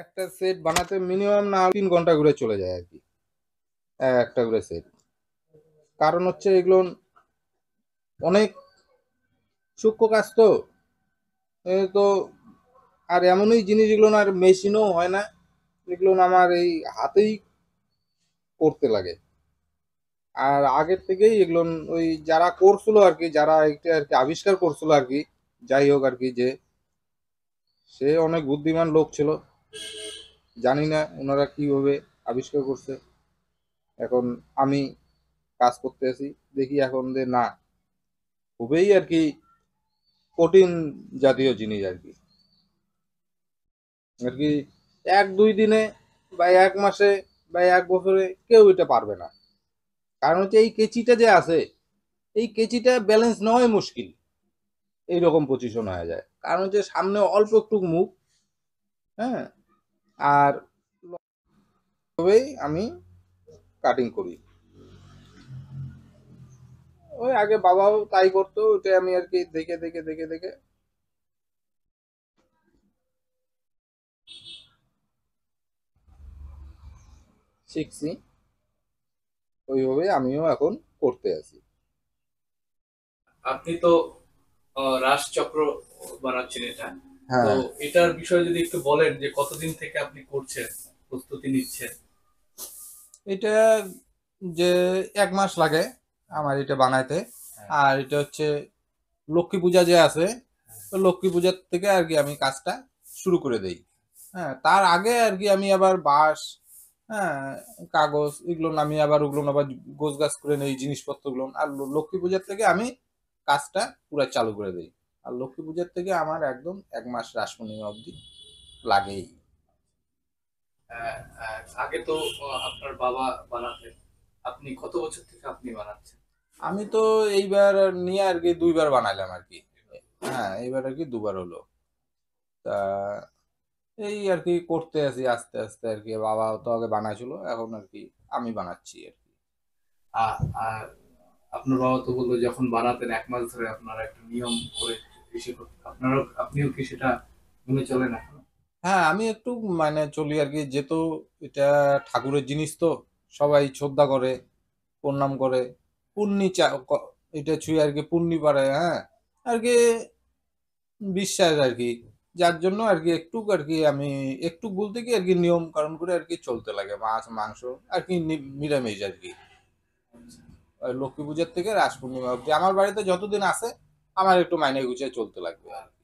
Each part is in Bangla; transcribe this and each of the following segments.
একটা সেট বানাতে মিনিমাম না 3 ঘন্টা করে চলে যায় আর কি, একটা করে সেট। কারণ হচ্ছে এগুলো অনেক সূক্ষ্ম কাজ তো, এ তো আর এমনই জিনিস, এগুলো আর মেশিনও হয় না, এগুলো আমার এই হাতেই করতে লাগে। আর আগের থেকেই এগুলো ওই যারা করছিল আর কি, যারা এটা আর কি আবিষ্কার করছিল আর কি, যাই হোক আর কি, যে সে অনেক বুদ্ধিমান লোক ছিল। জানি না ওনারা কিভাবে আবিষ্কার করছে। এখন আমি কাজ করতে আছি, দেখি এখন যে না, খুবই আর কি কঠিন জাতীয় জিনিস আর কি। আর কি 1-2 দিনে বা 1 মাসে বা 1 বছরে কেউ এটা পারবে না। কারণ হচ্ছে এই কেচিটা যে আছে, এই কেচিটা ব্যালেন্স নেওয়াই মুশকিল, এইরকম পজিশন হয়ে যায়। কারণ হচ্ছে সামনে অল্প একটু মুখ, হ্যাঁ, আর তবেই আমি কাটিং করি। ওই আগে বাবাও তাই করতো, ওইটা আমি আর কি দেখে দেখে দেখে দেখে শিখছি। ওইভাবে আমিও এখন করতে আছি। আপনি তো রাজচক্র বানাচ্ছেন এটা, তো হ্যাঁ, এটার বিষয়ে যদি একটু বলেন যে কতদিন থেকে আপনি করছেন, প্রস্তুতি নিচ্ছেন। এটা যে 1 মাস লাগে আমার এটা বানাইতে। আর এটা হচ্ছে লক্ষ্মী পূজা যে আছে, তো লক্ষ্মী পূজার থেকে আর কি আমি কাজটা শুরু করে দেই। হ্যাঁ, তার আগে আর কি আমি আবার বাঁশ, হ্যাঁ, কাগজ এগুলো আমি আবার ওগুলো আবার গোছ গাছ করে নেই জিনিসপত্রগুলো। আর লক্ষ্মী পূজার থেকে আমি কাজটা পুরো চালু করে দেই। আর লক্ষ্মী পূজার থেকে আমার একদম 1 মাস রাস পূর্ণিমা অবধি লাগেই। আগে তো আপনার বাবা বানাতেন, আপনি কত বছর থেকে আপনি বানাচ্ছেন? আমি তো এইবার নিয়ে আর কি 2বার বানাইলাম আর কি। হ্যাঁ, এইবার আর কি 2বার হলো। তা এই আর কি করতে আছি আস্তে আস্তে আর কি। বাবা তো আগে বানাইছিল, এখন আর কি আমি বানাচ্ছি আর কি। আর আপনার বাবা তো বললো যখন বানাতেন 1 মাস ধরে আপনারা একটা নিয়ম করে এসে করতেন, আপনিও কি সেটা মেনে চলেন এখন? হ্যাঁ, আমি একটু মানে চলি আর কি, যেহেতু এটা ঠাকুরের জিনিস তো সবাই শ্রদ্ধা করে, প্রণাম করে, পুণ্যি এটা ছুঁয়ে আর কি পুণ্যি পারে, হ্যাঁ, আর কি বিশ্বাস আর কি। যার জন্য আর কি একটু আর কি আমি একটু বলতে কি আর কি নিয়ম কারণ করে আর কি চলতে লাগে, মাছ মাংস আর কি নিরামিষ আর কি। ওই লক্ষ্মী পূজার থেকে রাস পূর্ণিমা অব্দি আমার বাড়িতে যতদিন আছে আমার একটু মাইনে গুছিয়ে চলতে লাগবে আর কি।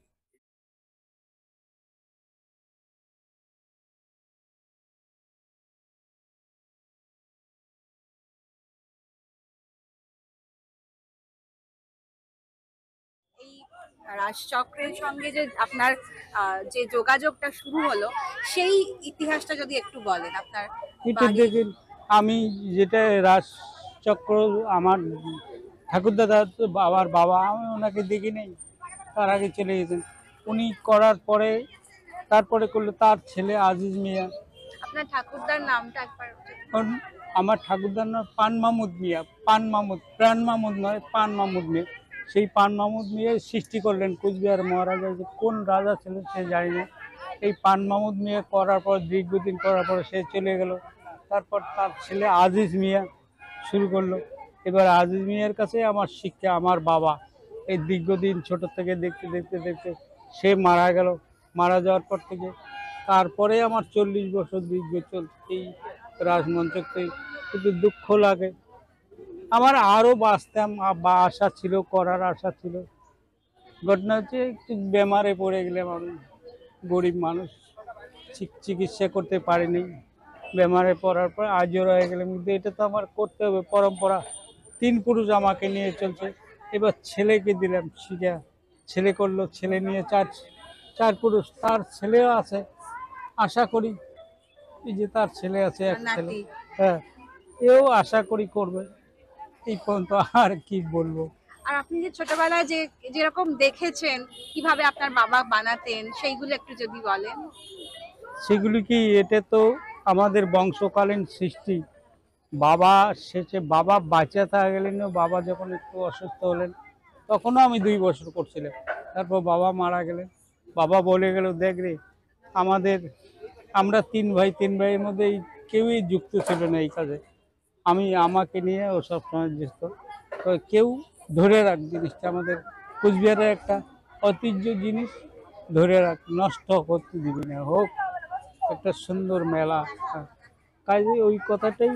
এই রাজচক্রের সঙ্গে যে আপনার যে যোগাযোগটা শুরু হলো, সেই ইতিহাসটা যদি একটু বলেন আপনার এটা বাড়ির। দেখেন, আমি যেটা রাজচক্র, আমার ঠাকুরদাদা তো বাবার বাবা, আমি ওনাকে দেখি নেই, তার আগে চলে গেছেন। উনি করার পরে তারপরে করলো তার ছেলে আজিজ মিয়া। আপনার ঠাকুরদার নামটা একবার কারণ আমার ঠাকুরদার নাম পান মাহমুদ মিয়া, পান মাহমুদ, প্রাণ মাহমুদ নয়, পান মাহমুদ মিয়া। সেই পান মাহমুদ মিয়া সৃষ্টি করলেন কুচবিহার মহারাজা, যে কোন রাজা ছিলেন সে জানি না। এই পান মাহমুদ মিয়া করার পর দীর্ঘদিন করার পর সে চলে গেল। তারপর তার ছেলে আজিজ মিয়া শুরু করলো। এবার আজিজ মিয়ার কাছে আমার শিক্ষা, আমার বাবা এই দীর্ঘদিন ছোট থেকে দেখতে দেখতে দেখতে সে মারা গেল। মারা যাওয়ার পর থেকে তারপরে আমার 40 বছর দীর্ঘ চলছে এই রাজমঞ্চতে। কিন্তু দুঃখ লাগে, আমার আরো বাঁচতাম বা আশা ছিল, করার আশা ছিল। ঘটনা হচ্ছে একটু বেমারে পড়ে গেলাম আমি, গরিব মানুষ, চিকিৎসা করতে পারিনি। বেমারে পড়ার পর আজও রয়ে গেলাম, কিন্তু এটা তো আমার করতে হবে, পরম্পরা। 3 পুরুষ আমাকে নিয়ে চলছে, এবার ছেলেকে দিলাম শিখা। ছেলে করলো, ছেলে নিয়ে চার চার পুরুষ, তার ছেলেও আছে। আশা করি এই যে তার ছেলে আছে, এক ছেলে, নাতি। হ্যাঁ, এও আশা করি করবে। এই পর্যন্ত আর কি বলবো। আর আপনি যে ছোটবেলায় যে যেরকম দেখেছেন কিভাবে আপনার বাবা বানাতেন, সেইগুলো একটু যদি বলেন। সেগুলি কি, এটা তো আমাদের বংশকালীন সৃষ্টি। বাবা শেষে বাবা বাঁচা থাকা গেলেন, বাবা যখন একটু অসুস্থ হলেন তখনও আমি 2 বছর করছিলাম। তারপর বাবা মারা গেলেন। বাবা বলে গেল, দেখ রে, আমাদের আমরা তিন ভাইয়ের মধ্যে কেউই যুক্ত ছিল না এই কাজে। আমাকে নিয়ে ও সবসময় ব্যস্ত। তো কেউ ধরে রাখ জিনিসটা, আমাদের কুচবিহারের একটা ঐতিহ্য জিনিস, ধরে রাখ, নষ্ট করতে দিবি না, হোক একটা সুন্দর মেলা। কাজে ওই কথাটাই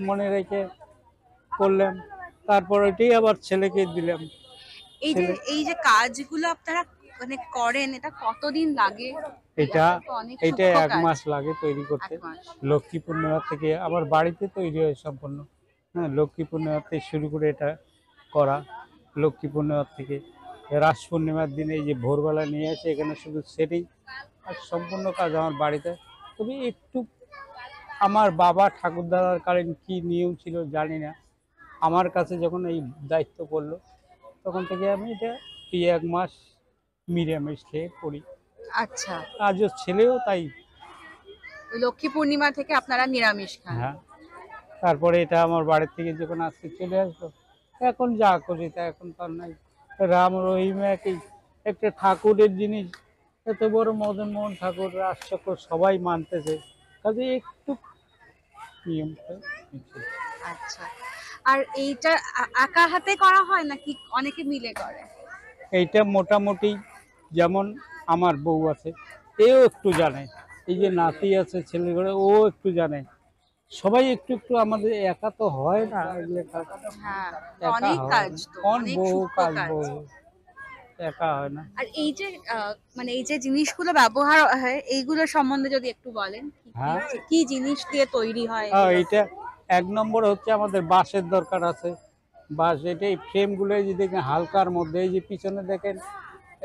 মনে রেখে করলাম। তারপর ওইটাই আবার ছেলেকে দিলাম। এই যে ছেলে এই যে কাজগুলো আপনারা মানে করেন, এটা কতদিন লাগে? এটা তো অনেক এটা সূক্ষ্ম 1 কাজ। মাস লাগে তৈরি করতে। 1 মাস। লক্ষ্মী পূর্ণিমা থেকে আবার বাড়িতে তৈরি হয় সম্পূর্ণ। হ্যাঁ, লক্ষ্মী পূর্ণিমা থেকে শুরু করে এটা করা। লক্ষ্মী পূর্ণিমা থেকে রাস পূর্ণিমার দিনে এই যে ভোরবেলা নিয়ে আসে এখানে শুধু সেটিং, আর সম্পূর্ণ কাজ আমার বাড়িতে। তবে একটু আমার বাবা ঠাকুরদাদার কালীন কি নিয়ম ছিল জানি না, আমার কাছে যখন এই দায়িত্ব পড়লো তখন থেকে আমি এটা এই 1 মাস নিরামিষ খেয়ে করি। আচ্ছা, আজও ছেলেও তাই। লক্ষ্মী পূর্ণিমা থেকে আপনারা নিরামিষ খান। হ্যাঁ, তারপরে এটা আমার বাড়ি থেকে যখন আজকে চলে আসলো, এখন যা করি তা এখন তার নাই। রাম রহিম একই, একটা ঠাকুরের জিনিস, এত বড় মদন মোহন ঠাকুর, রাজচক্র সবাই মানতেছে, কাজে একটু নিয়মটা নিচ্ছে। আচ্ছা, আর এইটা একা হাতে করা হয় নাকি অনেকে মিলে করে? এইটা মোটামুটি, যেমন আমার বউ আছে, এও একটু জানে, এই যে নাতি আছে ছেলে ঘরে, ও একটু জানে, সবাই একটু একটু, আমাদের একা তো হয় না এগুলো কাজ, হ্যাঁ, একা অনেক হয় কাজ, না। তো অনেক অনেক বহু সূক্ষ্ম কাজ, কাজ। বহু, একা হয় না। আর এই যে মানে এই যে জিনিসগুলো ব্যবহার হয়, এইগুলো সম্বন্ধে যদি একটু বলেন, হ্যাঁ, কি জিনিস দিয়ে তৈরি হয় এগুলো? এইটা 1 নম্বর হচ্ছে আমাদের বাঁশের দরকার আছে। বাঁশ, এটা এই ফ্রেমগুলো যদি দেখেন হালকার মধ্যে, এই যে পিছনে দেখেন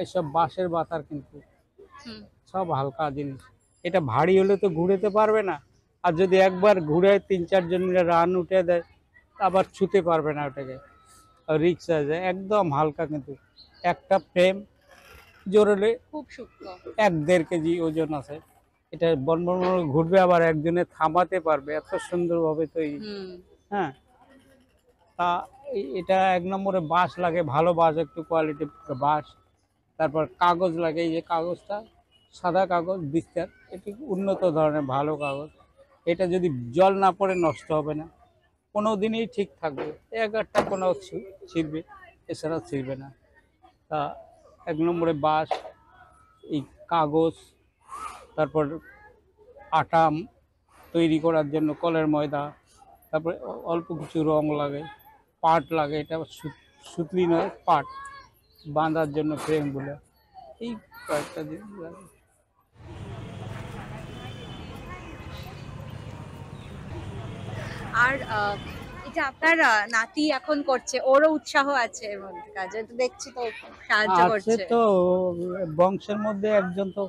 এইসব বাঁশের বাতার, কিন্তু হুম, সব হালকা জিনিস। এটা ভারী হলে তো ঘুরেতে পারবে না, আর যদি একবার ঘুরে 3-4 জন মিলে রান উঠে দেয় আবার ছুতে পারবে না ওটাকে, রিক্স হয়ে যায়। একদম হালকা, কিন্তু একটা ফ্রেম জোরলে খুব সূক্ষ্ম। 1-1.5 কেজি ওজন আছে। এটা বনবন ঘুরবে, আবার একজনে থামাতে পারবে, এত সুন্দরভাবে তৈরি। হুম, হ্যাঁ, তা এটা 1 নম্বরে বাঁশ লাগে, ভালো বাঁশ, একটু কোয়ালিটি বাঁশ। তারপর কাগজ লাগে, এই যে কাগজটা সাদা কাগজ বিস্তার, এটি উন্নত ধরনের ভালো কাগজ। এটা যদি জল না পড়ে নষ্ট হবে না, 15 দিনেই ঠিক থাকবে। 1-1টা কোনো ছিঁড়বে, এছাড়া ছিঁড়বে না। তা 1 নম্বরে বাঁশ, এই কাগজ, তারপর আটা তৈরি করার জন্য কলের ময়দা, তারপরে অল্প কিছু রং লাগে, পাট লাগে, এটা সুতলি নয়, পাট বাঁধার জন্য ফ্রেমগুলো, এই কয়েকটা জিনিস লাগে। আর এটা আপনার নাতি এখন করছে, ওরও উৎসাহ আছে এর মধ্যে কাজে, তো দেখছি তো সাহায্য আছে করছে। তো, বংশের মধ্যে একজন তো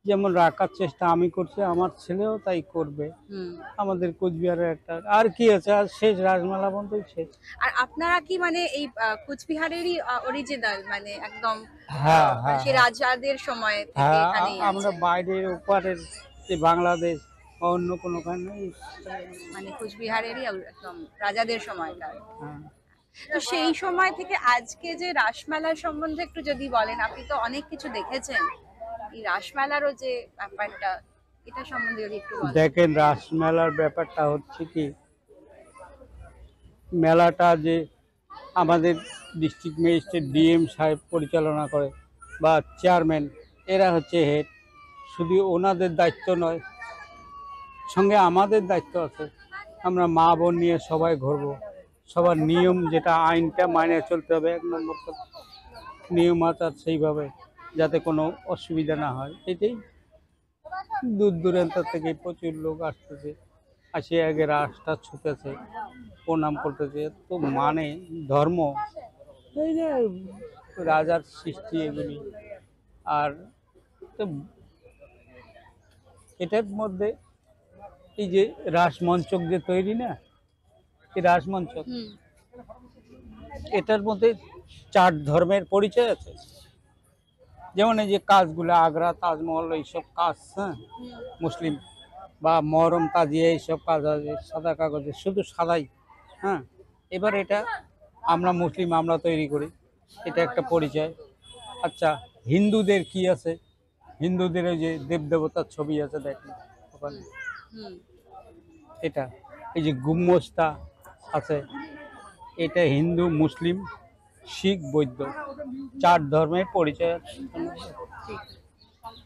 যেমন রাখার চেষ্টা আমি করছি, আমার ছেলেও তাই করবে। হুম। আমাদের কোচবিহারের একটা আর কি আছে, আর শেষ রাজমেলা বন্ধই শেষ। আর আপনারা কি মানে এই কুচবিহারেরই অরিজিনাল, মানে একদম হ্যাঁ, মানে হ্যাঁ, সেই হ্যাঁ, রাজাদের সময় থেকে হ্যাঁ, এখানেই আমরা আছে? বাইরের ওপারের যে বাংলাদেশ বা অন্য কোনোখানে, মানে কুচবিহারেরই একদম রাজাদের সময়কার। হ্যাঁ। তো সেই সময় থেকে আজকে যে রাসমেলার সম্বন্ধে একটু যদি বলেন, আপনি তো অনেক কিছু দেখেছেন, এই রাসমেলারও যে ব্যাপারটা, এটা সম্বন্ধে যদি একটু বলেন। দেখেন, রাসমেলার ব্যাপারটা হচ্ছে কি, মেলাটা যে আমাদের ডিস্ট্রিক্ট ম্যাজিস্ট্রেট ডিএম সাহেব পরিচালনা করে, বা চেয়ারম্যান, এরা হচ্ছে হেড। শুধু ওনাদের দায়িত্ব নয়, সঙ্গে আমাদের দায়িত্ব আছে। আমরা মা বোন নিয়ে সবাই ঘুরবো, সবার নিয়ম যেটা, আইনটা মানে চলতে হবে। 1 নম্বর তো নিয়ম আচার সেইভাবে, যাতে কোনো অসুবিধা না হয়। এটাই, দূর দূরান্ত থেকে প্রচুর লোক আসতেছে, আসে আগে রাস্তা ছুতেছে, প্রণাম করতেছে, তো মানে ধর্ম, এই যে রাজার সৃষ্টি এগুলি। আর তো এটার মধ্যে এই যে রাসমঞ্চক যে তৈরি না, এই রাসমঞ্চক, হুম, এটার মধ্যে 4 ধর্মের পরিচয় আছে। যেমন এই যে কাজগুলো, আগ্রা তাজমহল, এইসব কাজ, হ্যাঁ, মুসলিম, বা মহরম তাজিয়া, এইসব কাজ আছে সাদা কাগজে, শুধু সাদাই। হ্যাঁ, এবার এটা আমরা মুসলিম, আমরা তৈরি করি, এটা একটা পরিচয়। আচ্ছা, হিন্দুদের কি আছে? হিন্দুদের ওই যে দেবদেবতার ছবি আছে, দেখেন, করে। হুম এটা এই যে গুম্মস্তা আছে, এটা হিন্দু, মুসলিম, শিখ, বৌদ্ধ 4 ধর্মের পরিচয় ঠিক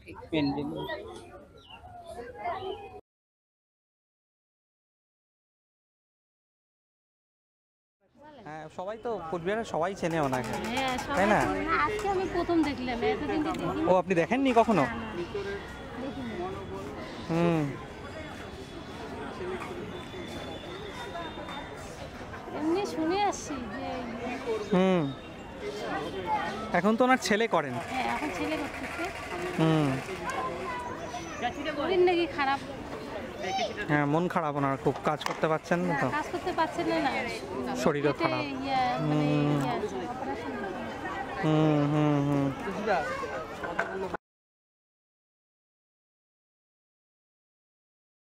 ঠিক মেন জিনিস। হ্যাঁ, সবাই তো কোচবিহারের সবাই চেনে ওনাকে, হ্যাঁ, সবাই তাই না? চেনে না। আজকে আমি প্রথম দেখলাম, এতদিন তো দেখিনি। ও আপনি দেখেননি কখনো? হুম। এমনি শুনে আসছি যে হুম। এখন তো ওনার ছেলে করেন। হ্যাঁ, এখন ছেলে করতেছে, হুম। শরীর নাকি খারাপ, হ্যাঁ, মন খারাপ ওনার খুব, কাজ করতে পারছেন না তো। কাজ করতে পারছেন না, না শরীরও পেটে খারাপ। মানে হুম। ইয়ে আছে, অপারেশন। হুম হুম হুম।